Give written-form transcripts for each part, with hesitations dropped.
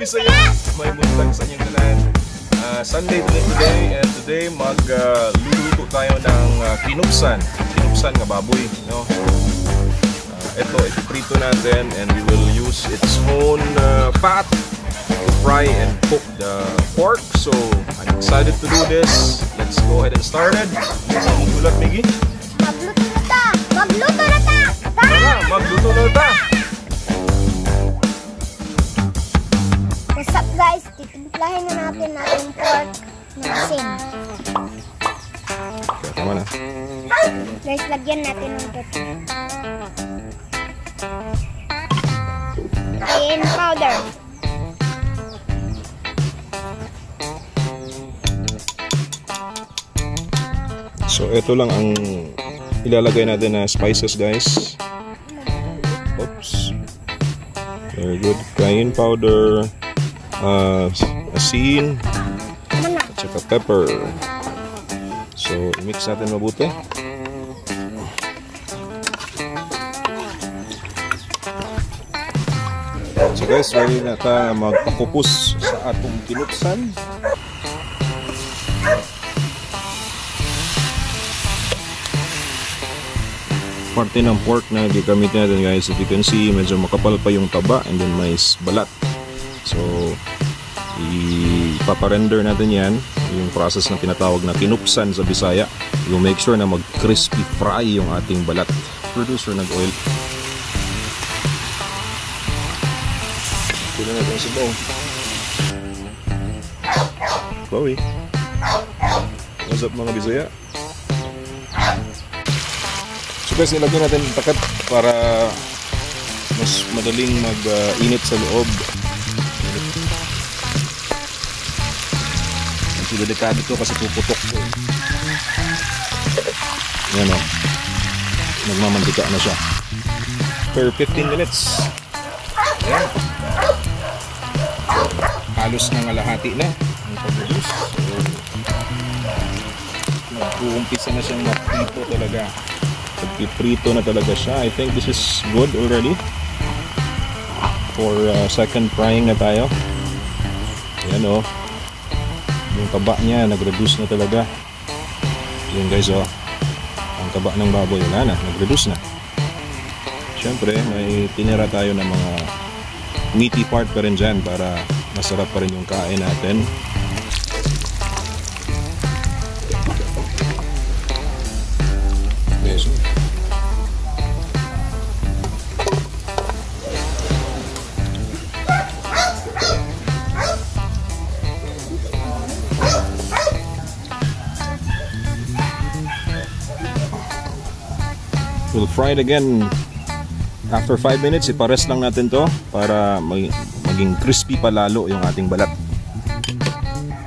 Bisaya! May buntag sa inyong tanan. Sunday today, and today magluluto tayo ng kinupsan. Kinupsan nga baboy, no? Ito ipiprito natin, and we will use its own fat to fry and cook the pork. So I'm excited to do this. Let's go ahead and start it. Gulat, Miggy? Magluto na ta! Magluto na ta! Tara, magluto na ta! What's up guys? Titimplahin na natin natin pork na asin. Tama na. Guys, lagyan natin ng ito. Cayenne powder. So ito lang ang ilalagay natin na spices, guys. Oops. Very good. Cayenne powder, asin, at saka pepper. So i-mix natin mabuti. So guys, ready na tayo magpakupos sa atong kinupsan. Parte ng pork na gigamit natin, guys. If you can see, medyo makapal pa yung taba and then may balat. So ipaparender natin yan, yung process na tinatawag na kinupsan sa Bisaya. You make sure na mag crispy fry yung ating balat. Producer nag-oil. Ito na natin sa bowl. Chloe, what's up mga Bisaya? So guys, nilagyan natin yung takat para mas madaling mag-init sa loob. Medyo delikado ito kasi puputok ko. Yan o. Nagmamantika na siya. Per 15 minutes. Ayan. Halos nangalahati na ang pag-reduce. So, nag-uumpisa na siyang maprito talaga. Nagpiprito na talaga siya. I think this is good already. For second frying na tayo. Ayan o. Yung taba niya, nag-reduce na talaga. Yun guys o. Ang taba ng baboy, wala na. Nag-reduce na. Siyempre, may tinira tayo ng mga meaty part pa rin dyan para masarap pa rin yung kain natin. Yes. We'll fry it again after 5 minutes. Iparest lang natin to para maging crispy pa lalo yung ating balat.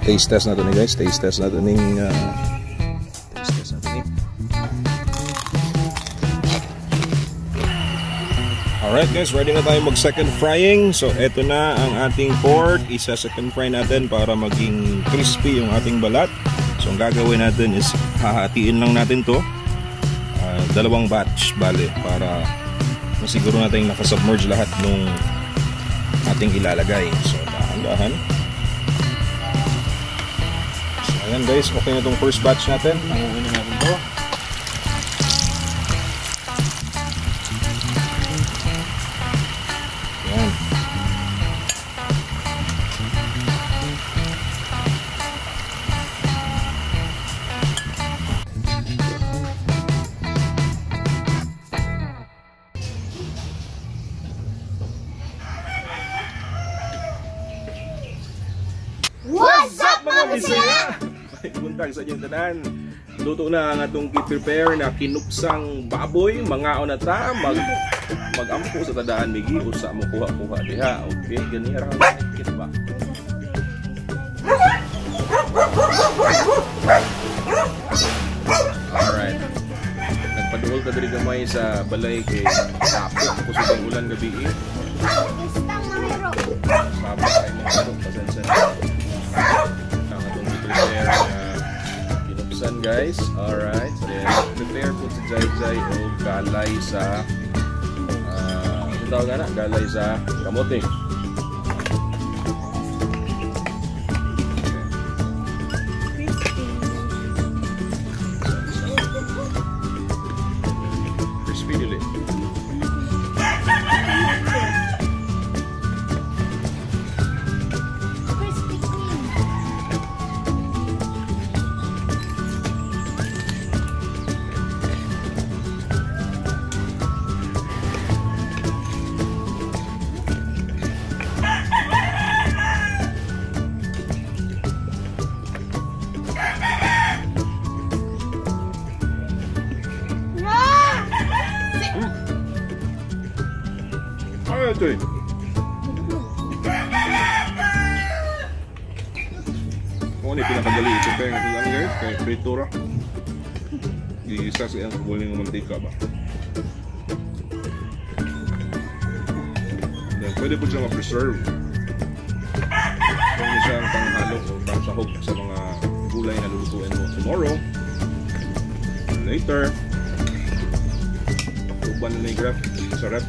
Taste test natin guys. Taste test natin ng Alright guys, ready na tayo mag second frying. So eto na ang ating pork. Isa second fry natin para maging crispy yung ating balat. So ang gagawin natin is hahatiin lang natin to. Dalawang batch bale para masiguro natin nakasubmerge lahat nung ating ilalagay. So dahan-dahan. So ayan guys, okay na itong first batch natin. Nanguhin na natin to. Ayan. What's up mga Bisaya? Buntag sa inyong tanan. Luto na ang atong i-prepare na kinupsang baboy. Mangaon na ta, mag-ampo sa tadaan Migi. Usa mo kuha-kuha diha. Okay, ganyan ra kita ba? Alright. Nagpaduol ka diri gamay sa balay kay tapos kusog ulan gabi. Gustang mahiro. Sabay tayo mga karong pasensya na. Ang atong i-prepare na kinupsan guys. Alright. Then prepare po si Jai o galay sa tawag na? Galay sa kamote. Ano ito eh? Kung ano yung pinakadali ito kaya nga lang guys, kaya fritura. Iisa siya ang kukunin ng mantika ba? Then pwede po siya ma-preserve. Pwede siya ang panghalo o pangsahog sa mga gulay na lulutuin mo tomorrow. Later. Tuban na yung graph sa rep.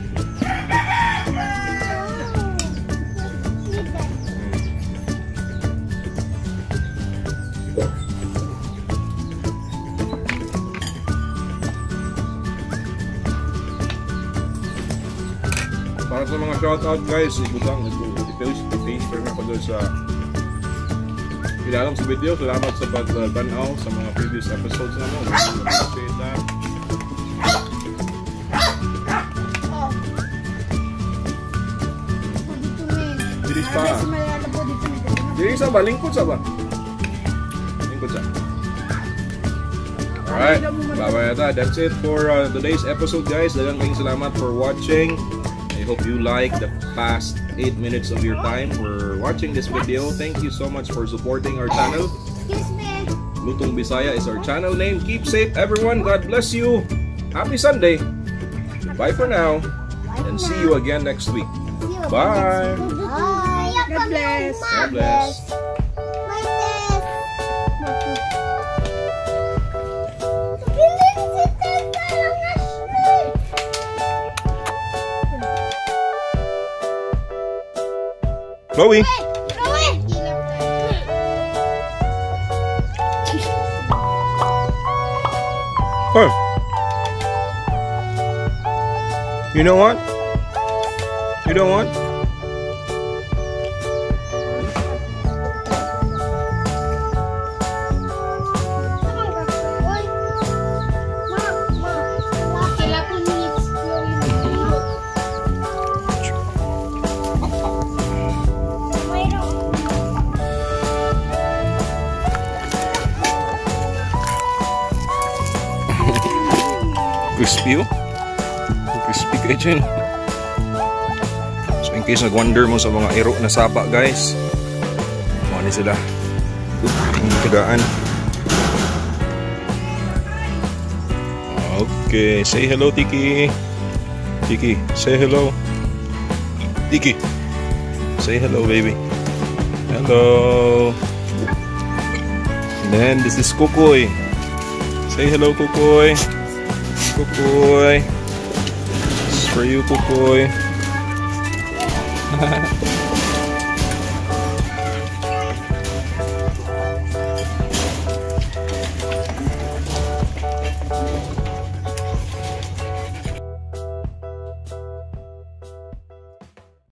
Para sa mga shoutout guys, ibutang i-paste na pa doon sa ilalim sa video. Salamat sa pag-tanaw sa mga previous episodes na mo. Appreciate that. Diris pa. Diris sa ba? Lingkod sa ba? Lingkod sa. Alright, bye-bye na. That's it for today's episode guys. Dagang salamat for watching. I hope you like the past 8 minutes of your time for watching this video. Thank you so much for supporting our channel. Excuse me. Lutong Bisaya is our channel name. Keep safe everyone. God bless you. Happy Sunday. Bye for now. And see you again next week. Bye. Bye. God bless. God bless. Chloe. Oh. You know what? You know what? Crispy oh. Crispy kayo dyan. So in case nag-wonder mo sa mga iro na sapa guys, mga sila ang tagaan. Okay, say hello Tiki. Tiki, say hello. Tiki, say hello baby. Hello. And then this is Kukoy. Say hello Kukoy. Kukoy. This is for you, Kukoy.